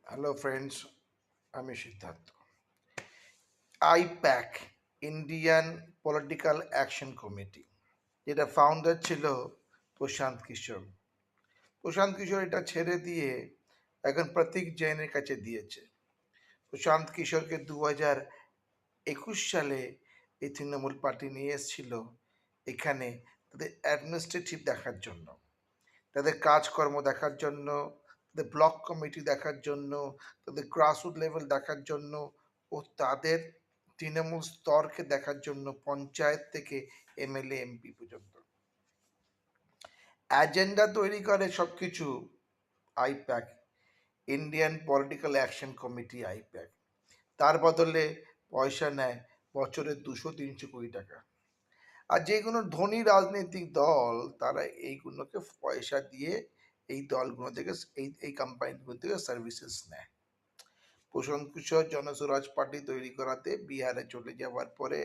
Hello friends, আমি Siddharth. IPAC, Indian political action committee, যেটা founder ছিল প্রশান্ত কিশোর। প্রশান্ত কিশোর এটা ছেড়ে দিয়ে এখন প্রতীক জৈনের কাছে দিয়েছে। প্রশান্ত কিশোরকে 2021 সালে এই তৃণমূল পার্টি নিয়ে এসেছিল এখানে তাদের অ্যাডমিনিস্ট্রেটিভ দেখার জন্য, তাদের কাজকর্ম দেখার জন্য, তাদের ব্লক কমিটি দেখার জন্য, তাদের গ্রাসরুট লেভেল দেখার জন্য ও তাদের তৃণমূল স্তরকে দেখার জন্য, পঞ্চায়েত থেকে এমএলএ এমপি পর্যন্ত অ্যাজেন্ডা তৈরি করে সব কিছু I-PAC, Indian political action committee I-PAC. তার বদলে পয়সা নেয় বছরে 200-300 কোটি টাকা। আর যে কোনো ধনী রাজনৈতিক দল তারা এইগুলোকে পয়সা দিয়ে এই দলগুলো থেকে এই কোম্পানিগুলো থেকে সার্ভিসেস নেয়। প্রশান্ত কিশোর জনস্বরাজ পার্টি তৈরি করাতে বিহারে চলে যাওয়ার পরে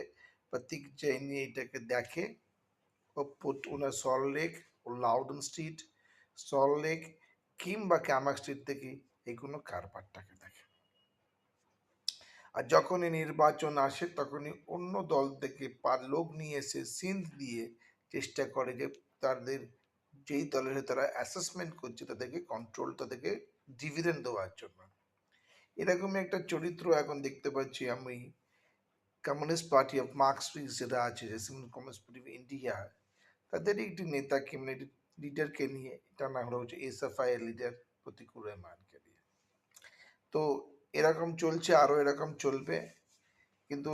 প্রতীক জৈন এটাকে দেখে। ওনার সল্টলেক ও লাউডন স্ট্রিট, সল্টলেক কিংবা ক্যামাক স্ট্রিট থেকে এগুলো কারবারটাকে দেখে। আর যখনই নির্বাচন আসে তখনই অন্য দল থেকে লোক নিয়ে এসে সিন্ধ দিয়ে চেষ্টা করে যে তাদের যেই দলের তারা অ্যাসেসমেন্ট করছে তাদেরকে কন্ট্রোল, তাদেরকে ডিভিডেন্ড দেওয়ার জন্য। এরকমই একটা চরিত্র এখন দেখতে পাচ্ছি আমি কমিউনিস্ট পার্টি অফ মার্কসিস্ট যেটা আছে, কমিউনিস্ট পার্টি অফ ইন্ডিয়া, তাদের একটি নেতাকে মানে লিডারকে নিয়ে, এটা না হলো হচ্ছে এসএফআই এর লিডার প্রতিকুর রহমানকে নিয়ে। তো এরকম চলছে, আরও এরকম চলবে। কিন্তু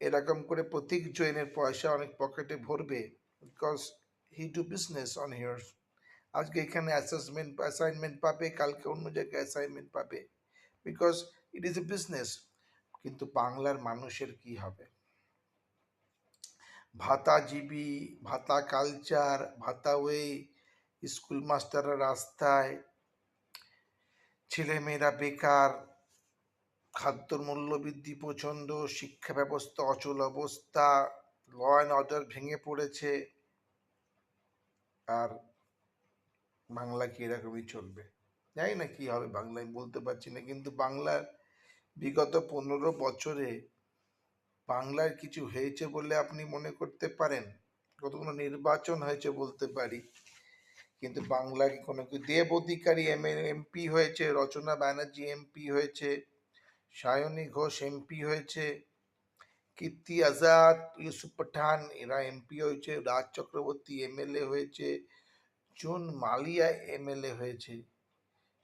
এরকম করে প্রতীক জৈনের পয়সা অনেক পকেটে ভরবে, because he do business on here. আজকে এখানে অ্যাসাইনমেন্ট পাবে, কালকে অন্য জায়গায় অ্যাসাইনমেন্ট পাবে, because it is a business. কিন্তু বাংলার মানুষের কি হবে? ভাতাজীবী, ভাতা কালচার, ভাতা ওয়ে, স্কুল মাস্টাররা রাস্তায়, ছেলেমেয়েরা বেকার, খাদ্যর মূল্যবৃদ্ধি প্রচণ্ড, শিক্ষা ব্যবস্থা অচল অবস্থা, ল অ্যান্ড অর্ডার ভেঙে পড়েছে। আর বাংলা কি এরকমই চলবে? জানি না কি হবে বাংলায়, বলতে পারছি না। কিন্তু বাংলার বিগত 15 বছরে বাংলার কিছু হয়েছে বলে আপনি মনে করতে পারেন? কতগুলো নির্বাচন হয়েছে বলতে পারি, কিন্তু বাংলার কোনো কি দেব অধিকারী এমপি হয়েছে, রচনা ব্যানার্জি এমপি হয়েছে, সায়নী ঘোষ এমপি হয়েছে, কীর্তি আজাদ, ইউসুফ পাঠান এরা এমপি হয়েছে, রাজ চক্রবর্তী এমএলএ হয়েছে, জুন মালিয়া এমএলএ হয়েছে।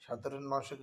সাধারণ মানুষের